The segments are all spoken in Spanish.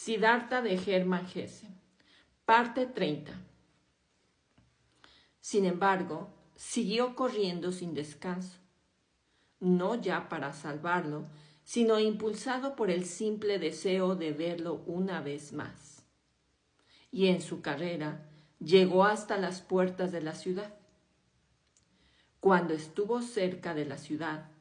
Siddhartha de Hermann Hesse. Parte 30. Sin embargo, siguió corriendo sin descanso, no ya para salvarlo, sino impulsado por el simple deseo de verlo una vez más. Y en su carrera llegó hasta las puertas de la ciudad. Cuando estuvo cerca de la ciudad,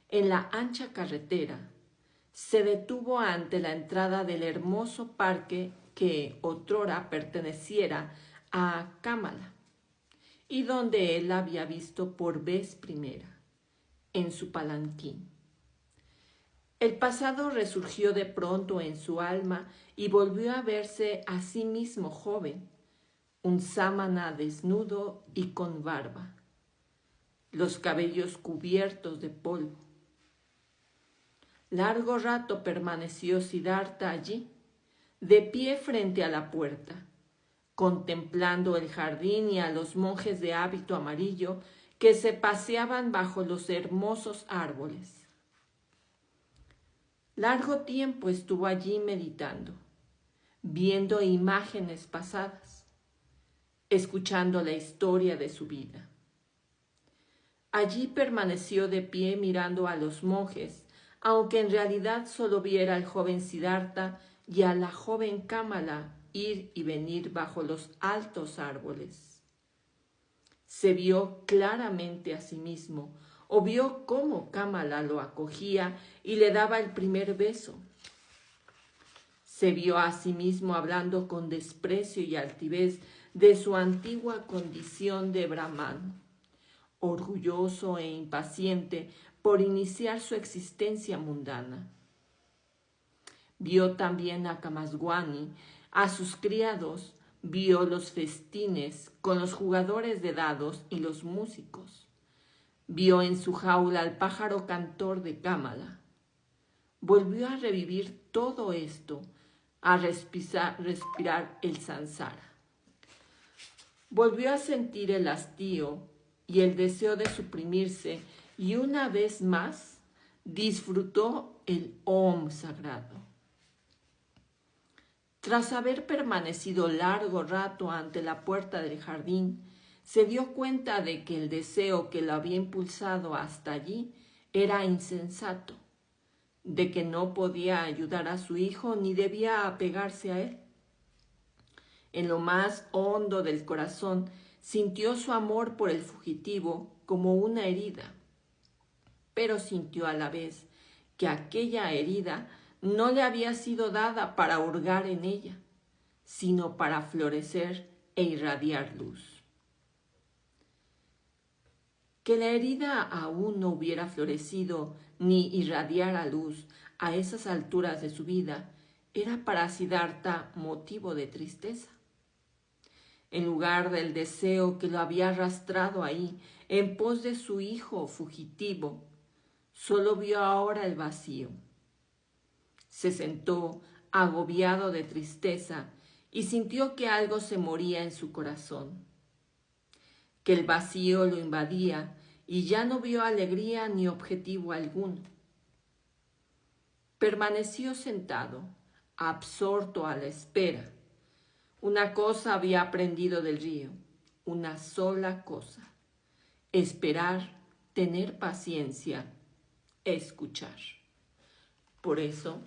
en la ancha carretera, se detuvo ante la entrada del hermoso parque que otrora perteneciera a Kamala, y donde él había visto por vez primera, en su palanquín. El pasado resurgió de pronto en su alma y volvió a verse a sí mismo joven, un sámana desnudo y con barba, los cabellos cubiertos de polvo. Largo rato permaneció Siddhartha allí, de pie frente a la puerta, contemplando el jardín y a los monjes de hábito amarillo que se paseaban bajo los hermosos árboles. Largo tiempo estuvo allí meditando, viendo imágenes pasadas, escuchando la historia de su vida. Allí permaneció de pie mirando a los monjes, aunque en realidad solo viera al joven Siddhartha y a la joven Kamala ir y venir bajo los altos árboles. Se vio claramente a sí mismo, o vio cómo Kamala lo acogía y le daba el primer beso. Se vio a sí mismo hablando con desprecio y altivez de su antigua condición de brahmano, orgulloso e impaciente por iniciar su existencia mundana. Vio también a Kamaswami, a sus criados, vio los festines con los jugadores de dados y los músicos. Vio en su jaula al pájaro cantor de Kamala. Volvió a revivir todo esto, a respirar el sansara. Volvió a sentir el hastío y el deseo de suprimirse, y una vez más disfrutó el Om sagrado. Tras haber permanecido largo rato ante la puerta del jardín, se dio cuenta de que el deseo que lo había impulsado hasta allí era insensato, de que no podía ayudar a su hijo ni debía apegarse a él. En lo más hondo del corazón sintió su amor por el fugitivo como una herida, pero sintió a la vez que aquella herida no le había sido dada para hurgar en ella, sino para florecer e irradiar luz. Que la herida aún no hubiera florecido ni irradiara luz a esas alturas de su vida era para Siddhartha motivo de tristeza. En lugar del deseo que lo había arrastrado ahí en pos de su hijo fugitivo, solo vio ahora el vacío. Se sentó agobiado de tristeza y sintió que algo se moría en su corazón, que el vacío lo invadía y ya no vio alegría ni objetivo alguno. Permaneció sentado, absorto a la espera. Una cosa había aprendido del río, una sola cosa: esperar, tener paciencia, escuchar. Por eso,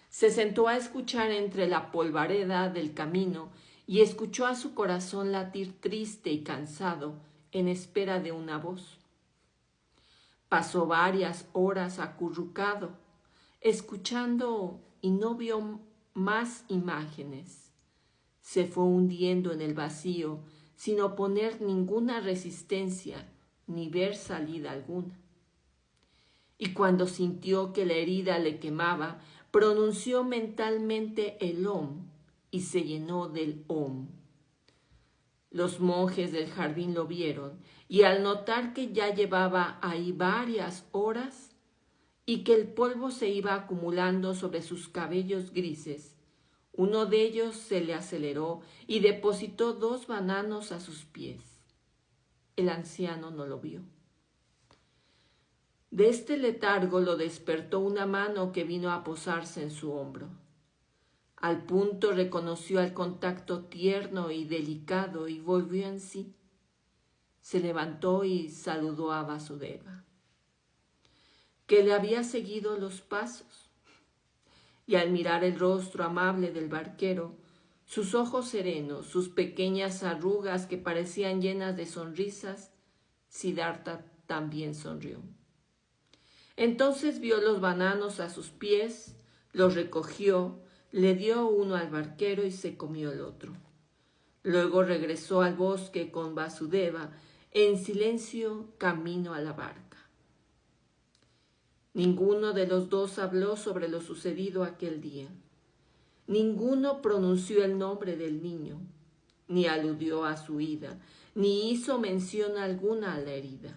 se sentó a escuchar entre la polvareda del camino y escuchó a su corazón latir triste y cansado en espera de una voz. Pasó varias horas acurrucado, escuchando, y no vio más imágenes. Se fue hundiendo en el vacío sin oponer ninguna resistencia ni ver salida alguna. Y cuando sintió que la herida le quemaba, pronunció mentalmente el Om y se llenó del Om. Los monjes del jardín lo vieron y al notar que ya llevaba ahí varias horas y que el polvo se iba acumulando sobre sus cabellos grises, uno de ellos se le aceleró y depositó 2 bananos a sus pies. El anciano no lo vio. De este letargo lo despertó una mano que vino a posarse en su hombro. Al punto reconoció el contacto tierno y delicado y volvió en sí. Se levantó y saludó a Vasudeva, que le había seguido los pasos. Y al mirar el rostro amable del barquero, sus ojos serenos, sus pequeñas arrugas que parecían llenas de sonrisas, Siddhartha también sonrió. Entonces vio los bananos a sus pies, los recogió, le dio uno al barquero y se comió el otro. Luego regresó al bosque con Vasudeva, en silencio camino a la barca. Ninguno de los dos habló sobre lo sucedido aquel día. Ninguno pronunció el nombre del niño, ni aludió a su ida, ni hizo mención alguna a la herida.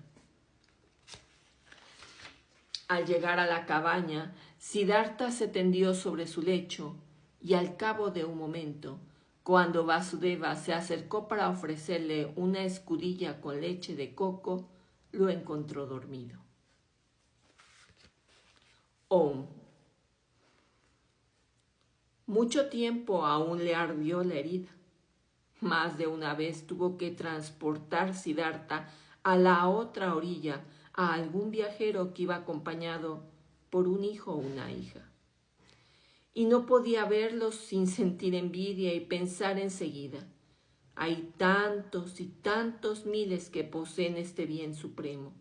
Al llegar a la cabaña, Siddhartha se tendió sobre su lecho y al cabo de un momento, cuando Vasudeva se acercó para ofrecerle una escudilla con leche de coco, lo encontró dormido. Om. Mucho tiempo aún le ardió la herida. Más de una vez tuvo que transportar Siddhartha a la otra orilla a algún viajero que iba acompañado por un hijo o una hija. Y no podía verlos sin sentir envidia y pensar enseguida: hay tantos y tantos miles que poseen este bien supremo.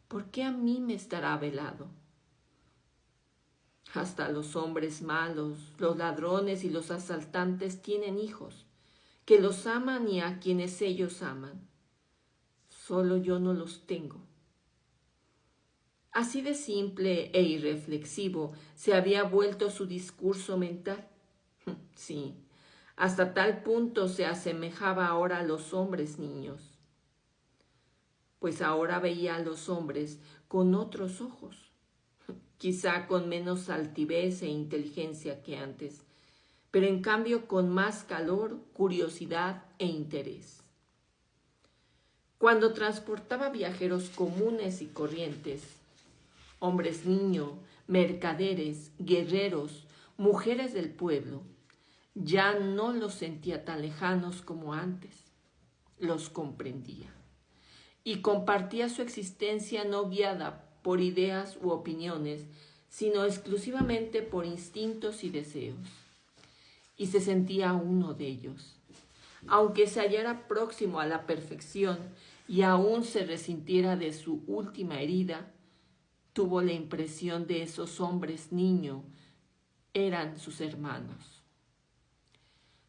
¿Por qué a mí me estará velado? Hasta los hombres malos, los ladrones y los asaltantes tienen hijos, que los aman y a quienes ellos aman. Solo yo no los tengo. Así de simple e irreflexivo se había vuelto su discurso mental. Sí, hasta tal punto se asemejaba ahora a los hombres niños. Pues ahora veía a los hombres con otros ojos, quizá con menos altivez e inteligencia que antes, pero en cambio con más calor, curiosidad e interés. Cuando transportaba viajeros comunes y corrientes, hombres niño, mercaderes, guerreros, mujeres del pueblo, ya no los sentía tan lejanos como antes, los comprendía y compartía su existencia no guiada por ideas u opiniones, sino exclusivamente por instintos y deseos. Y se sentía uno de ellos. Aunque se hallara próximo a la perfección y aún se resintiera de su última herida, tuvo la impresión de esos hombres niño eran sus hermanos.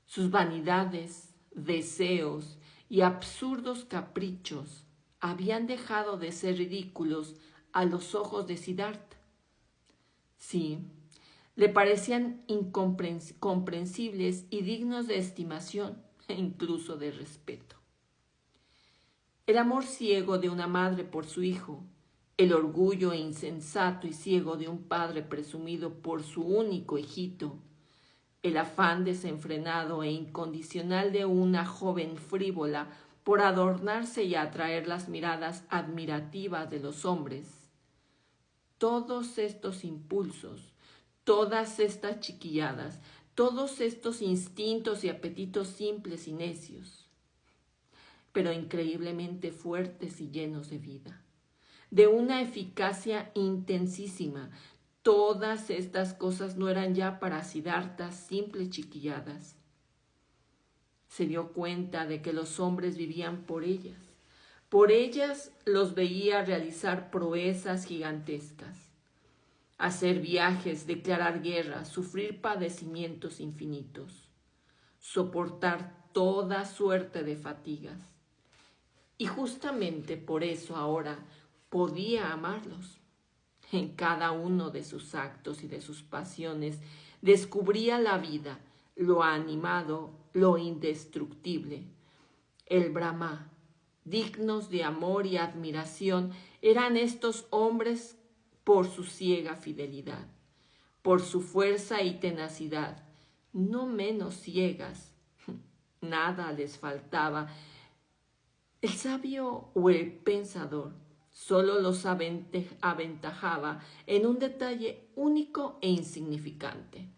Sus vanidades, deseos y absurdos caprichos habían dejado de ser ridículos a los ojos de Siddhartha. Sí, le parecían incomprensibles y dignos de estimación e incluso de respeto. El amor ciego de una madre por su hijo, el orgullo insensato y ciego de un padre presumido por su único hijito, el afán desenfrenado e incondicional de una joven frívola por adornarse y atraer las miradas admirativas de los hombres. Todos estos impulsos, todas estas chiquilladas, todos estos instintos y apetitos simples y necios, pero increíblemente fuertes y llenos de vida, de una eficacia intensísima. Todas estas cosas no eran ya para Siddhartha simples chiquilladas. Se dio cuenta de que los hombres vivían por ellas. Por ellas los veía realizar proezas gigantescas, hacer viajes, declarar guerra, sufrir padecimientos infinitos, soportar toda suerte de fatigas. Y justamente por eso ahora podía amarlos. En cada uno de sus actos y de sus pasiones descubría la vida, lo animado, lo indestructible. El Brahma, dignos de amor y admiración, eran estos hombres por su ciega fidelidad, por su fuerza y tenacidad, no menos ciegas. Nada les faltaba. El sabio o el pensador solo los aventajaba en un detalle único e insignificante: